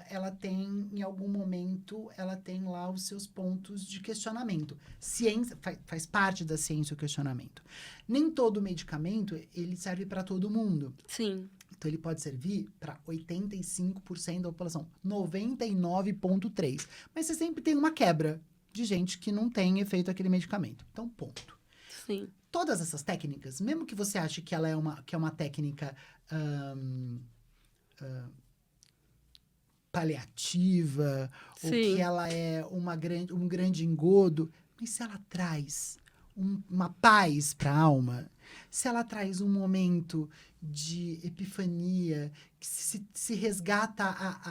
ela tem, em algum momento, ela tem lá os seus pontos de questionamento. Ciência, faz parte da ciência o questionamento. Nem todo medicamento, ele serve para todo mundo. Sim. Então, ele pode servir para 85% da população, 99,3%. Mas você sempre tem uma quebra de gente que não tem efeito aquele medicamento. Então, ponto. Sim. Todas essas técnicas, mesmo que você ache que ela é uma técnica paliativa, Sim. ou que ela é um grande engodo, mas se ela traz uma paz para a alma, se ela traz um momento de epifania, que se resgata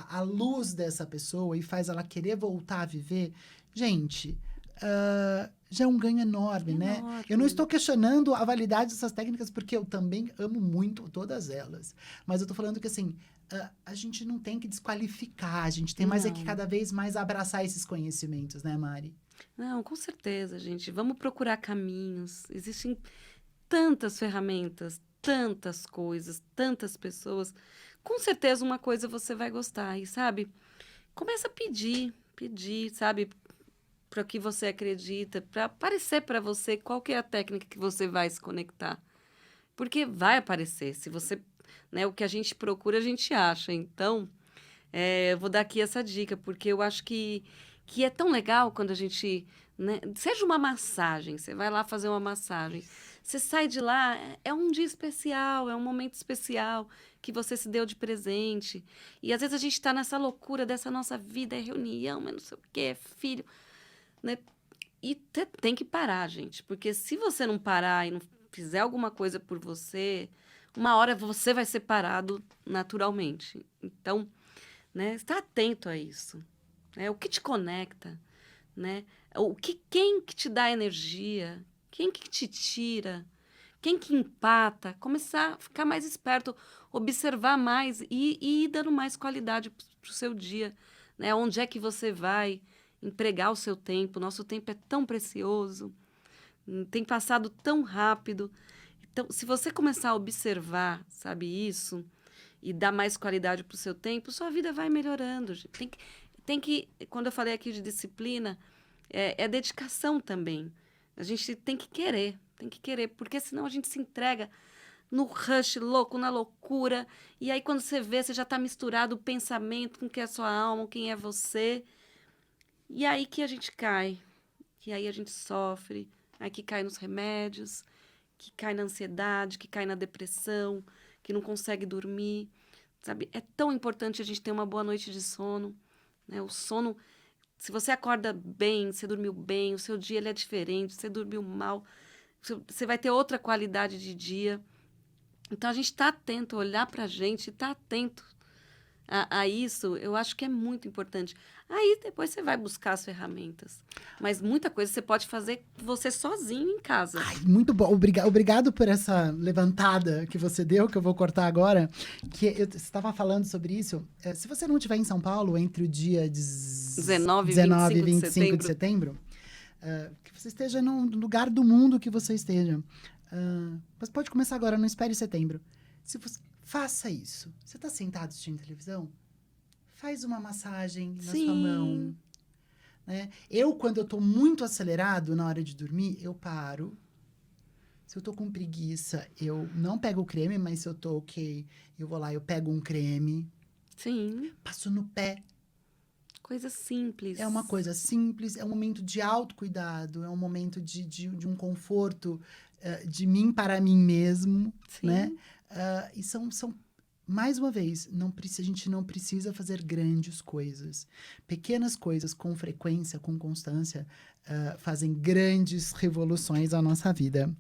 a luz dessa pessoa e faz ela querer voltar a viver, gente, já é um ganho enorme, né? Eu não estou questionando a validade dessas técnicas, porque eu também amo muito todas elas. Mas eu tô falando que, assim, a gente não tem que desqualificar, a gente tem mais é que cada vez mais abraçar esses conhecimentos, né, Mari? Não, com certeza, gente. Vamos procurar caminhos. Existem tantas ferramentas, tantas coisas, tantas pessoas. Com certeza uma coisa você vai gostar. E, sabe, começa a pedir, sabe, para o que você acredita, para aparecer para você qual que é a técnica que você vai se conectar. Porque vai aparecer. Se você, né, o que a gente procura, a gente acha. Então, eu vou dar aqui essa dica, porque eu acho que é tão legal quando a gente, né, seja uma massagem, você vai lá fazer uma massagem, você sai de lá, é um dia especial, é um momento especial que você se deu de presente. E às vezes a gente está nessa loucura dessa nossa vida, é reunião, é não sei o quê, é filho, né? E tem que parar, gente, porque se você não parar e não fizer alguma coisa por você, uma hora você vai ser parado naturalmente. Então, né, está atento a isso. Né? O que te conecta, né? Quem que te dá energia, quem que te tira, quem que empata, começar a ficar mais esperto, observar mais e ir dando mais qualidade para o seu dia, né? Onde é que você vai empregar o seu tempo? Nosso tempo é tão precioso, tem passado tão rápido. Então, se você começar a observar, sabe, isso, e dar mais qualidade para o seu tempo, sua vida vai melhorando. Gente. Quando eu falei aqui de disciplina, é dedicação também. A gente tem que querer, porque senão a gente se entrega no rush louco, na loucura, e aí quando você vê, você já está misturado o pensamento com o que é a sua alma, quem é você, e aí que a gente cai, que aí a gente sofre, aí que cai nos remédios, que cai na ansiedade, que cai na depressão, que não consegue dormir, sabe? É tão importante a gente ter uma boa noite de sono, né? O sono, se você acorda bem, você dormiu bem, o seu dia ele é diferente, você dormiu mal, você vai ter outra qualidade de dia. Então, a gente está atento, olhar para a gente, estar atento a isso, eu acho que é muito importante. Aí, depois você vai buscar as ferramentas. Mas muita coisa você pode fazer você sozinho em casa. Ai, muito bom. Obrigado por essa levantada que você deu, que eu vou cortar agora. Você estava falando sobre isso. Se você não estiver em São Paulo entre o dia 19 19 e e 25 de setembro, que você esteja no lugar do mundo que você esteja. Mas pode começar agora, não espere setembro. Se você faça isso. Você está sentado assistindo televisão? Faz uma massagem na sua mão. Né? Quando eu tô muito acelerado na hora de dormir, eu paro. Se eu tô com preguiça, eu não pego o creme, mas se eu tô ok, eu vou lá, eu pego um creme. Sim. Passo no pé. Coisa simples. É uma coisa simples, é um momento de autocuidado, é um momento de um conforto de mim para mim mesmo, Sim. né? E são mais uma vez, a gente não precisa fazer grandes coisas. Pequenas coisas com frequência, com constância, fazem grandes revoluções à nossa vida.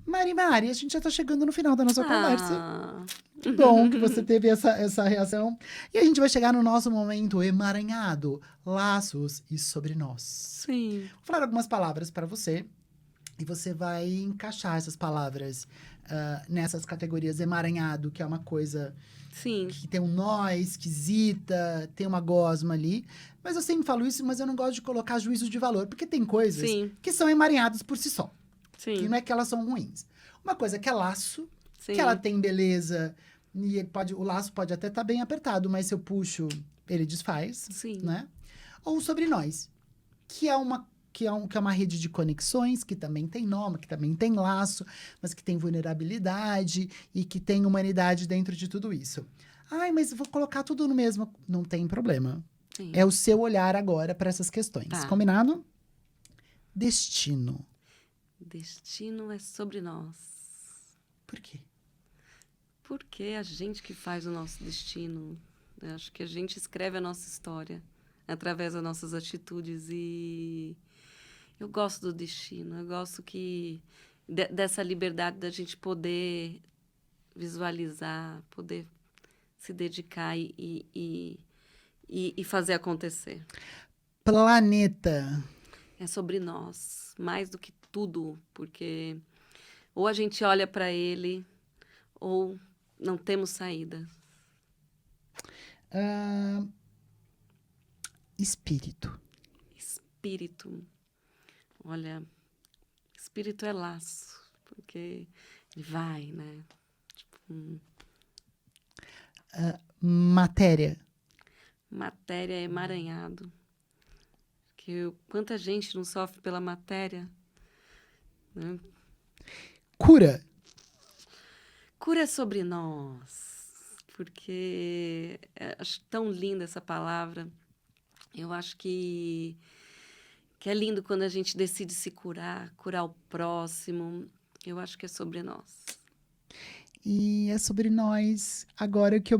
Mari, a gente já está chegando no final da nossa conversa. Que bom que você teve essa reação. E a gente vai chegar no nosso momento emaranhado, laços e sobre nós. Sim. Vou falar algumas palavras para você. E você vai encaixar essas palavras nessas categorias emaranhado, que é uma coisa Sim. que tem um nó esquisita, tem uma gosma ali. Mas eu sempre falo isso, mas eu não gosto de colocar juízo de valor, porque tem coisas Sim. que são emaranhadas por si só. Sim. Que não é que elas são ruins. Uma coisa que é laço, Sim. que ela tem beleza, e o laço pode até estar bem apertado, mas se eu puxo, ele desfaz. Sim. Né? Ou sobre nós, que é uma rede de conexões, que também tem nome, que também tem laço, mas que tem vulnerabilidade e que tem humanidade dentro de tudo isso. Ai, mas eu vou colocar tudo no mesmo. Não tem problema. Sim. É o seu olhar agora para essas questões. Tá. Combinado? Destino. Destino é sobre nós. Por quê? Porque é a gente que faz o nosso destino. Eu acho que a gente escreve a nossa história através das nossas atitudes e eu gosto do destino. Eu gosto dessa liberdade da gente poder visualizar, poder se dedicar e fazer acontecer. Planeta. É sobre nós, mais do que tudo, porque ou a gente olha para ele ou não temos saída. Espírito. Espírito. Olha, espírito é laço, porque ele vai, né? Matéria. Matéria é emaranhado. Quanta gente não sofre pela matéria, né? Cura. Cura é sobre nós, porque acho tão linda essa palavra. Eu acho que é lindo quando a gente decide se curar, curar o próximo. Eu acho que é sobre nós. E é sobre nós agora que eu me